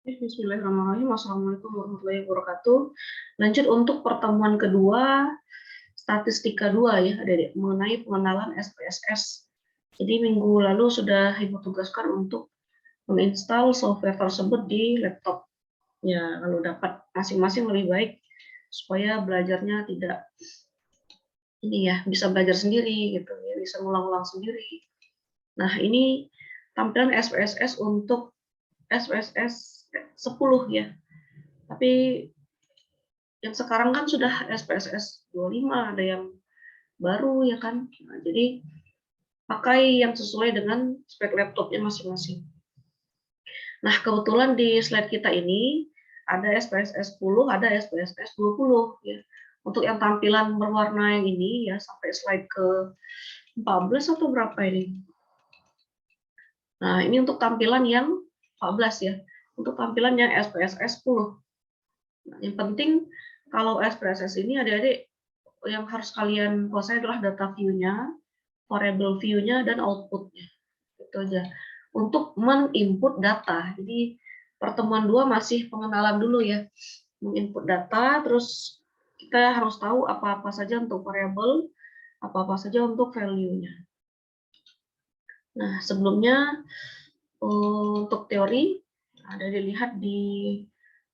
Bismillahirrahmanirrahim. Assalamualaikum warahmatullahi wabarakatuh. Lanjut untuk pertemuan kedua, statistika 2 ya, Adik-adik, mengenai pengenalan SPSS. Jadi minggu lalu sudah Ibu tugaskan untuk menginstal software tersebut di laptop. Ya, kalau dapat masing-masing lebih baik supaya belajarnya tidak ini ya, bisa belajar sendiri gitu ya, bisa ngulang-ulang sendiri. Nah, ini tampilan SPSS untuk SPSS 10 ya. Tapi yang sekarang kan sudah SPSS 25, ada yang baru ya kan. Nah, jadi pakai yang sesuai dengan spek laptopnya masing-masing. Nah, kebetulan di slide kita ini ada SPSS 10, ada SPSS 20 ya. Untuk yang tampilan berwarna yang ini ya sampai slide ke 14 atau berapa ini. Nah, ini untuk tampilan yang 14 ya. Untuk tampilan yang SPSS 10. Nah, yang penting kalau SPSS ini adik-adik yang harus kalian kuasai adalah data view-nya, variable view-nya, dan output-nya. Itu aja. Untuk menginput data. Jadi pertemuan 2 masih pengenalan dulu ya. Menginput data, terus kita harus tahu apa-apa saja untuk variable, apa-apa saja untuk value-nya. Nah, sebelumnya untuk teori, ada dilihat di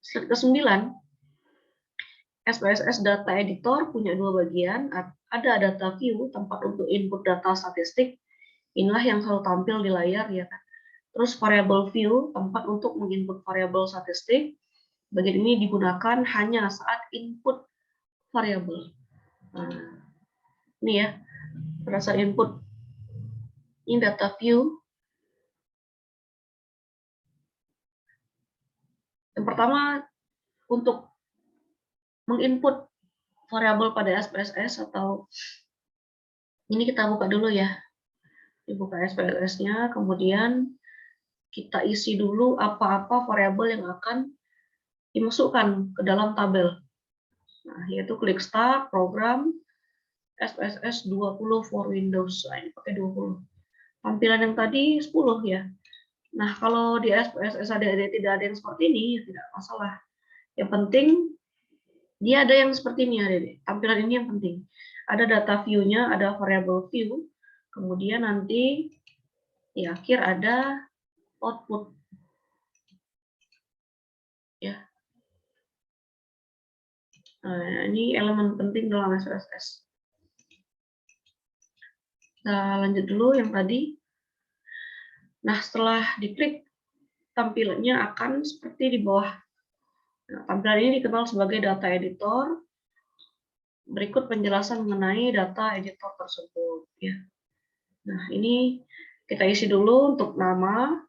slide ke-9. SPSS Data Editor punya dua bagian, ada data view, tempat untuk input data statistik, inilah yang selalu tampil di layar ya kan. Terus variable view, tempat untuk menginput variabel statistik, bagian ini digunakan hanya saat input variabel. Nah, ini ya, pada saat input, ini data view. Yang pertama, untuk menginput variabel pada SPSS atau ini kita buka dulu ya. Dibuka SPSS-nya, kemudian kita isi dulu apa-apa variabel yang akan dimasukkan ke dalam tabel. Nah, yaitu klik start, program, SPSS 20 for Windows. Nah, ini pakai 20. Tampilan yang tadi 10 ya. Nah, kalau di SPSS tidak ada yang seperti ini, ya tidak masalah. Yang penting, dia ada yang seperti ini, adik-adik. Tampilan ini yang penting. Ada data view-nya, ada variable view, kemudian nanti di akhir ada output. Ya. Nah, ini elemen penting dalam SPSS. Kita lanjut dulu yang tadi. Nah, setelah diklik, tampilannya akan seperti di bawah. Nah, tampilan ini dikenal sebagai data editor. Berikut penjelasan mengenai data editor tersebut. Ya. Nah, ini kita isi dulu untuk nama.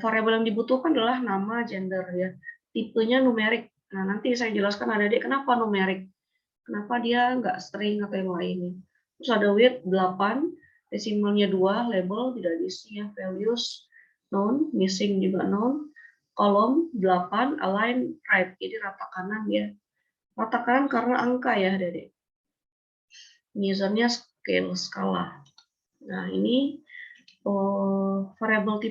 Variabel yang dibutuhkan adalah nama, gender ya. Tipenya numerik. Nah, nanti saya jelaskan adik-adik kenapa numerik. Kenapa dia nggak string atau yang lain. Terus ada width 8, desimalnya 2, label tidak diisi ya, values none, missing juga none, kolom 8, align right, jadi rata kanan ya. Rata kanan karena angka ya, Dede. Usernya scale, skala. Nah, ini variable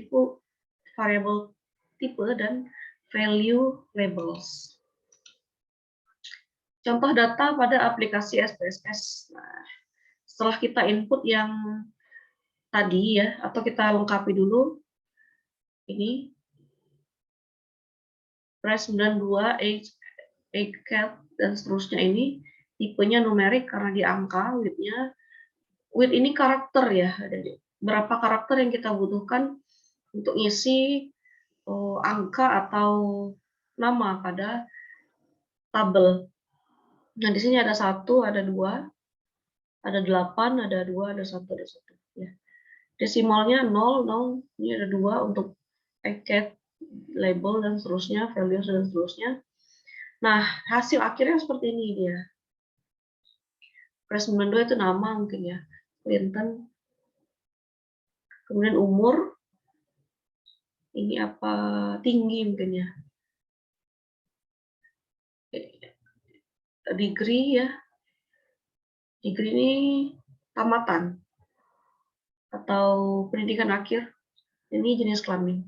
tipe dan value labels. Contoh data pada aplikasi SPSS. Nah, setelah kita input yang tadi ya, atau kita lengkapi dulu ini press 92 8 cat dan seterusnya, ini tipenya numerik karena di angka, width ini karakter ya, ada berapa karakter yang kita butuhkan untuk ngisi angka atau nama pada tabel. Nah, di sini ada 1, ada 2, ada 8, ada 2, ada 1, ada 1 ya. Desimalnya 0, 0, ini ada 2 untuk packet, label, dan seterusnya, values, dan seterusnya. Nah, hasil akhirnya seperti ini dia. Press 92 itu nama mungkin ya, Clinton. Kemudian umur, ini apa, tinggi mungkin ya. Degree ya. Degree ini tamatan atau pendidikan akhir. Ini jenis kelamin.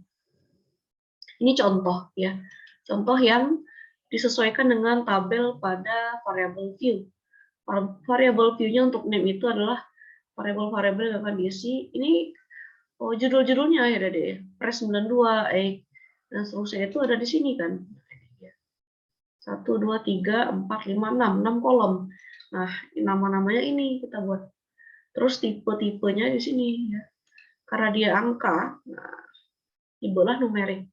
Ini contoh ya. Contoh yang disesuaikan dengan tabel pada variable view. Variable view-nya untuk name itu adalah variable-variable yang akan diisi. Ini judul-judulnya ya deh. Press 92, dan seterusnya itu ada di sini kan. 1, 2, 3, 4, 5, 6 kolom. Nah, nama-namanya ini kita buat. Terus tipe-tipenya di sini ya. Karena dia angka, nah, dibuatlah numerik.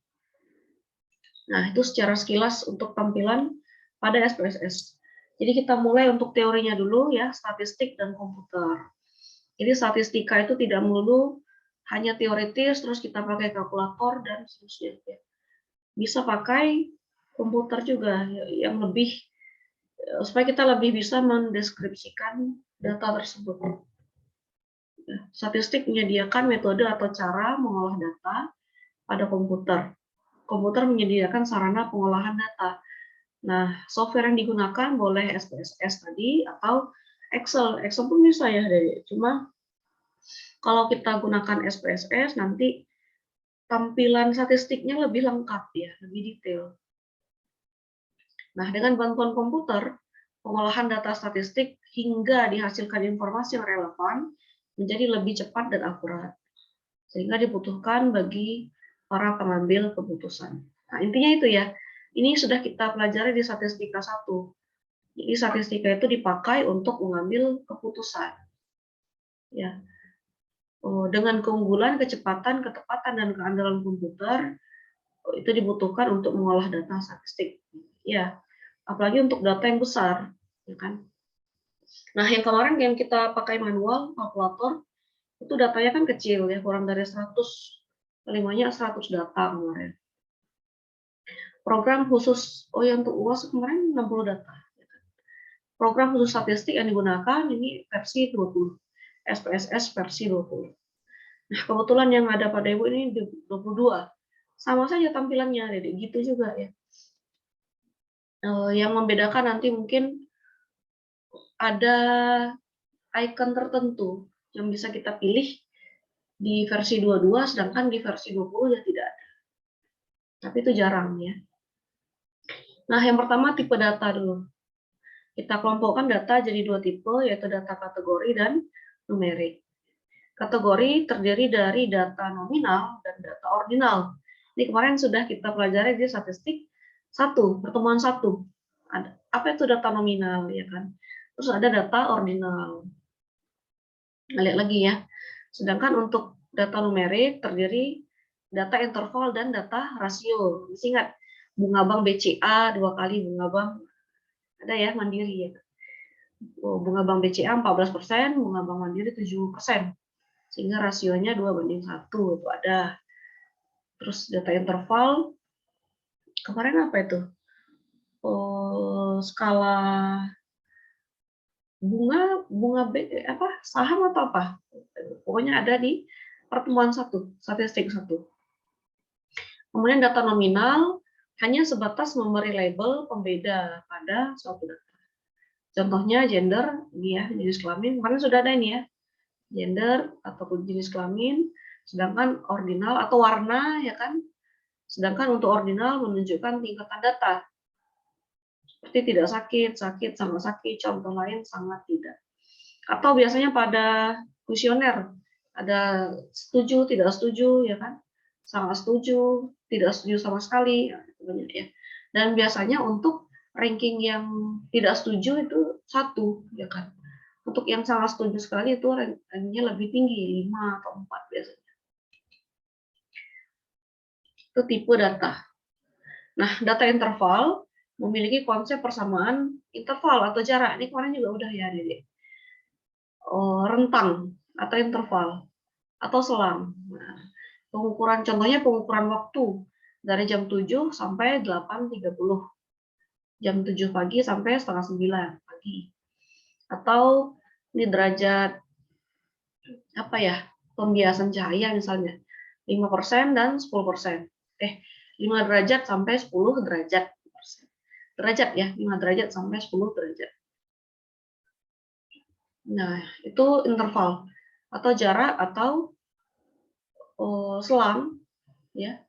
Nah, itu secara sekilas untuk tampilan pada SPSS. Jadi kita mulai untuk teorinya dulu ya, statistik dan komputer. Jadi statistika itu tidak melulu hanya teoritis, terus kita pakai kalkulator dan seterusnya. Bisa pakai komputer juga yang lebih, supaya kita lebih bisa mendeskripsikan data tersebut. Statistik menyediakan metode atau cara mengolah data pada komputer. Komputer menyediakan sarana pengolahan data. Nah, software yang digunakan boleh SPSS tadi atau Excel. Excel pun bisa ya, cuma kalau kita gunakan SPSS nanti tampilan statistiknya lebih lengkap ya, lebih detail. Nah, dengan bantuan komputer, pengolahan data statistik hingga dihasilkan informasi yang relevan menjadi lebih cepat dan akurat, sehingga dibutuhkan bagi para pengambil keputusan. Nah, intinya itu ya. Ini sudah kita pelajari di statistika 1. Jadi statistika itu dipakai untuk mengambil keputusan. Ya. Dengan keunggulan, kecepatan, ketepatan, dan keandalan komputer, itu dibutuhkan untuk mengolah data statistik. Ya, apalagi untuk data yang besar, ya kan? Nah, yang kemarin yang kita pakai manual, kalkulator, itu datanya kan kecil ya, kurang dari 100, paling 100 data kemarin. Program khusus, yang untuk UAS kemarin 60 data. Program khusus statistik yang digunakan ini versi 20, SPSS versi 20. Nah, kebetulan yang ada pada Ibu ini 22. Sama saja tampilannya, jadi gitu juga ya. Yang membedakan nanti mungkin ada icon tertentu yang bisa kita pilih di versi 22, sedangkan di versi 20 ya tidak ada. Tapi itu jarang ya. Nah, yang pertama tipe data dulu. Kita kelompokkan data jadi 2 tipe, yaitu data kategori dan numerik. Kategori terdiri dari data nominal dan data ordinal. Ini kemarin sudah kita pelajari di statistik 1, pertemuan 1. Apa itu data nominal ya kan? Terus ada data ordinal. Lihat lagi ya. Sedangkan untuk data numerik terdiri data interval dan data rasio. Masih ingat bunga bank BCA 2 kali bunga bank ada ya Mandiri ya. Bunga bank BCA 14%, bunga bank Mandiri 7%. Sehingga rasionya 2:1 itu ada. Terus data interval kemarin apa itu? Skala bunga saham atau apa? Pokoknya ada di pertemuan 1, statistik 1. Kemudian data nominal hanya sebatas memberi label pembeda pada suatu data. Contohnya gender, ini ya, jenis kelamin. Kemarin sudah ada ini ya, gender ataupun jenis kelamin. Sedangkan ordinal atau warna ya kan. Sedangkan untuk ordinal menunjukkan tingkatan data. Seperti tidak sakit, sakit, sangat sakit, contoh lain sangat tidak. Atau biasanya pada kuesioner ada setuju, tidak setuju ya kan. Sangat setuju, tidak setuju sama sekali, banyak ya. Dan biasanya untuk ranking yang tidak setuju itu 1 ya kan. Untuk yang sangat setuju sekali itu rankingnya lebih tinggi, 5 atau 4 biasanya. Itu tipe data. Nah, data interval memiliki konsep persamaan interval atau jarak. Ini kemarin juga udah ya, Dede. Rentang atau interval atau selang. Nah, pengukuran contohnya pengukuran waktu dari jam 7 sampai 8.30. Jam 7 pagi sampai setengah 9 pagi. Atau ini derajat apa ya? Pembiasan cahaya misalnya 5% dan 10%. 5 derajat sampai 10 derajat. Derajat ya, 5 derajat sampai 10 derajat. Nah, itu interval atau jarak atau selang ya.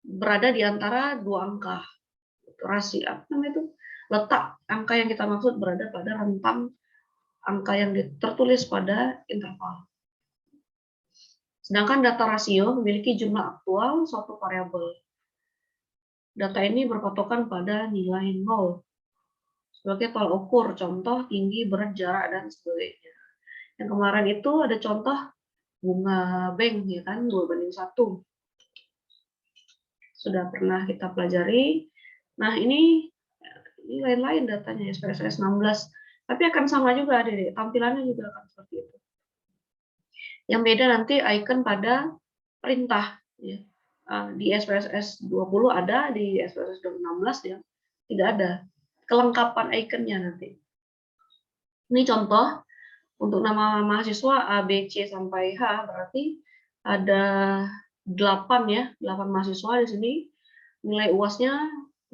berada di antara dua angka. Rasio apa namanya itu? Letak angka yang kita maksud berada pada rentang angka yang tertulis pada interval. Sedangkan data rasio memiliki jumlah aktual suatu variabel. Data ini berpatokan pada nilai 0 sebagai tolak ukur, contoh tinggi, berat, jarak, dan sebagainya. Yang kemarin itu ada contoh bunga bank, ya kan, 2:1. Sudah pernah kita pelajari. Nah, ini lain-lain datanya, SPSS 16. Tapi akan sama juga, Dede. Tampilannya juga akan seperti itu. Yang beda nanti icon pada perintah. Ya. Di SPSS 20 ada, di SPSS 16 ya tidak ada. Kelengkapan iconnya nanti. Ini contoh untuk nama mahasiswa A, B, C sampai H, berarti ada 8 ya, 8 mahasiswa di sini. Nilai UAS-nya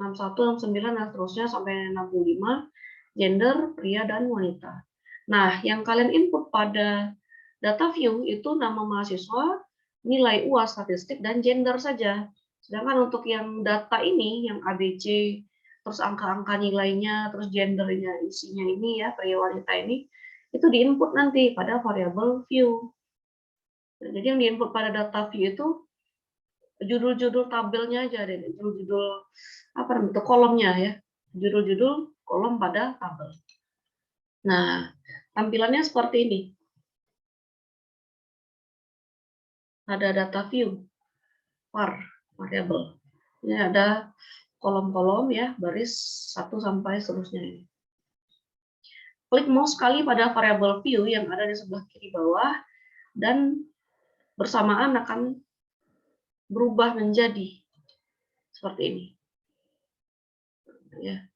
61, 69, dan seterusnya sampai 65. Gender, pria dan wanita. Nah, yang kalian input pada data view itu nama mahasiswa, nilai UAS statistik, dan gender saja. Sedangkan untuk yang data ini, yang ABC, terus angka-angka nilainya, terus gendernya, isinya ini ya, pria wanita ini, itu diinput nanti pada variabel view. Nah, jadi yang diinput pada data view itu judul-judul tabelnya aja deh, judul-judul apa namanya itu kolomnya ya, judul-judul kolom pada tabel. Nah, tampilannya seperti ini. Ada data view, var, variable. Ini ada kolom-kolom ya, baris 1 sampai seterusnya ini. Klik mouse sekali pada variabel view yang ada di sebelah kiri bawah dan bersamaan akan berubah menjadi seperti ini. Ya.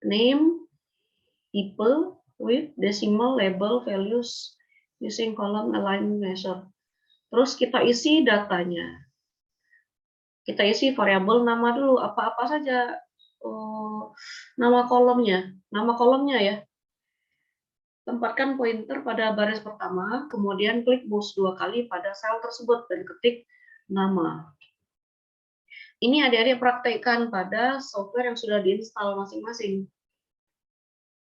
Name, type, width, decimal, label, values, using column, align, measure. Terus kita isi datanya. Kita isi variabel nama dulu, apa-apa saja. Nama kolomnya ya. Tempatkan pointer pada baris pertama, kemudian klik mouse 2 kali pada sel tersebut dan ketik nama. Ini adik-adik praktekkan pada software yang sudah diinstal masing-masing.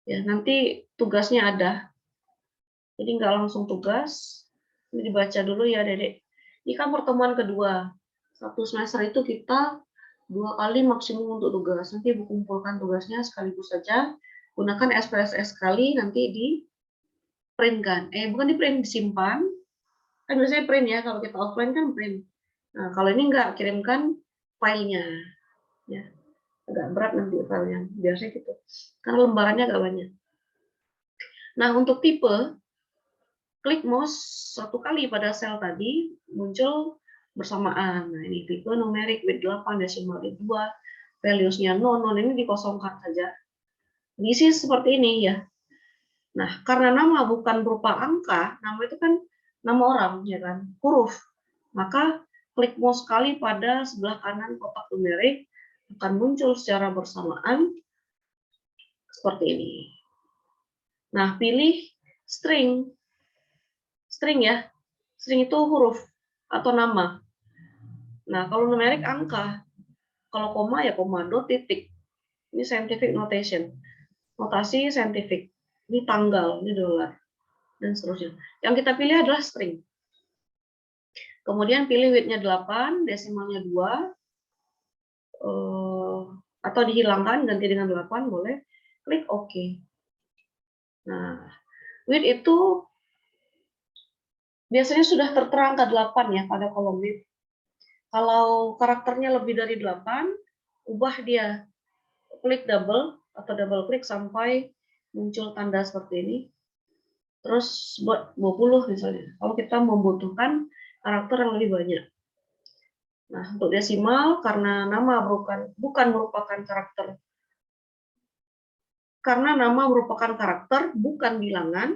Ya, nanti tugasnya ada. Jadi nggak langsung tugas. Ini dibaca dulu ya, adik-adik. Ini kan pertemuan kedua. Satu semester itu kita 2 kali maksimum untuk tugas. Nanti kumpulkan tugasnya sekaligus saja. Gunakan SPSS sekali, nanti di print kan. Bukan di print, disimpan. Kan biasanya print ya, kalau kita offline kan print. Nah, kalau ini enggak, kirimkan filenya. Ya. Agak berat nanti filenya, biasanya gitu. Karena lembarannya agak banyak. Nah, untuk tipe, klik mouse 1 kali pada sel tadi, muncul bersamaan. Nah, ini tipe numerik, width 8, desimal 2, values-nya 0, ini dikosongkan saja. Diisi seperti ini ya. Nah, karena nama bukan berupa angka, nama itu kan nama orang, ya kan, huruf. Maka klik mouse sekali pada sebelah kanan kotak numerik, akan muncul secara bersamaan seperti ini. Nah, pilih string. String ya, string itu huruf atau nama. Nah, kalau numerik angka, kalau koma ya koma, dot, titik. Ini scientific notation, notasi scientific. Ini tanggal, ini dolar, dan seterusnya. Yang kita pilih adalah string. Kemudian pilih width-nya 8, desimalnya 2, atau dihilangkan, ganti dengan 8, boleh. Klik OK. Nah, width itu biasanya sudah tertera angka 8 ya pada kolom width. Kalau karakternya lebih dari 8, ubah dia. Klik double atau double klik sampai muncul tanda seperti ini. Terus buat 20 misalnya. Kalau kita membutuhkan karakter yang lebih banyak. Nah, untuk desimal karena nama bukan merupakan karakter. Karena nama merupakan karakter bukan bilangan,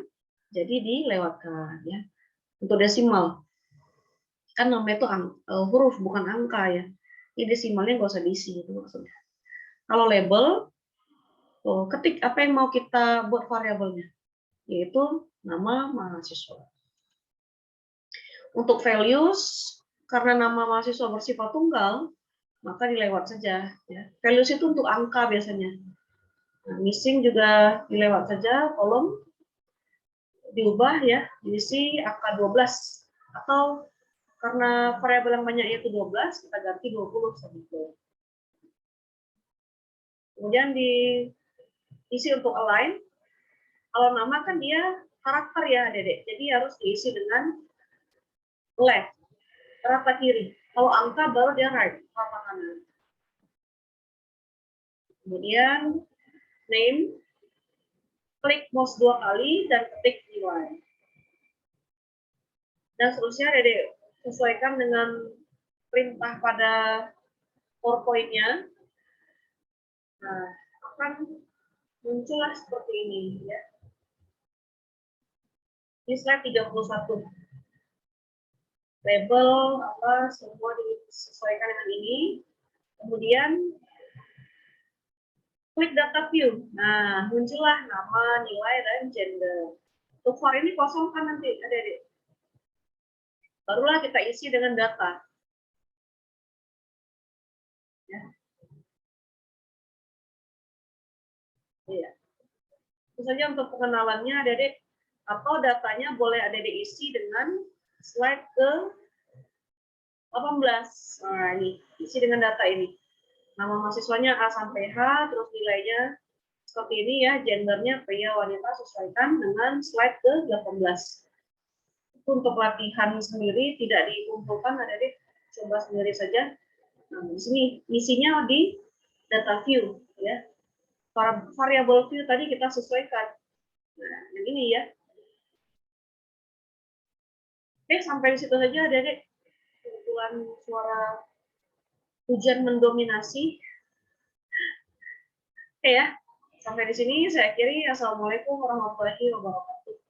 jadi dilewatkan ya. Untuk desimal kan namanya itu huruf bukan angka ya. Ini desimalnya nggak usah diisi itu maksudnya. Kalau label, ketik apa yang mau kita buat variabelnya, yaitu nama mahasiswa. Untuk values, karena nama mahasiswa bersifat tunggal, maka dilewat saja. Ya. Values itu untuk angka biasanya. Nah, missing juga dilewat saja, kolom diubah ya, diisi angka 12. Atau karena variabel yang banyak itu 12, kita ganti 20 seperti. Kemudian diisi untuk align. Kalau nama kan dia karakter ya, Dedek. Jadi harus diisi dengan left, rata kiri. Kalau angka baru dia right, rata kanan. Kemudian name, klik mouse 2 kali dan ketik nilai. Dan seterusnya Dedek sesuaikan dengan perintah pada PowerPoint-nya. Nah, akan muncullah seperti ini ya. Ini slide 31. Label apa semua disesuaikan dengan ini. Kemudian klik data view. Nah, muncullah nama, nilai, dan gender. Untuk var ini kosong kan nanti, Adik-adik. Barulah kita isi dengan data. Ya. Iya. Itu saja untuk pengenalannya, Adik-adik. Atau datanya boleh Adik-adik isi dengan slide ke 18. Nah, ini isi dengan data ini. Nama mahasiswanya A sampai H, terus nilainya seperti ini ya, gendernya pria wanita, sesuaikan dengan slide ke 18. Untuk latihan sendiri tidak dikumpulkan, Adik-adik coba sendiri saja. Nah, di sini misinya di data view ya. Variable view tadi kita sesuaikan. Nah, yang ini ya. Oke, sampai di situ saja, Adik-adik. Kebetulan suara hujan mendominasi. Oke ya. Sampai di sini saya akhiri. Assalamualaikum warahmatullahi wabarakatuh.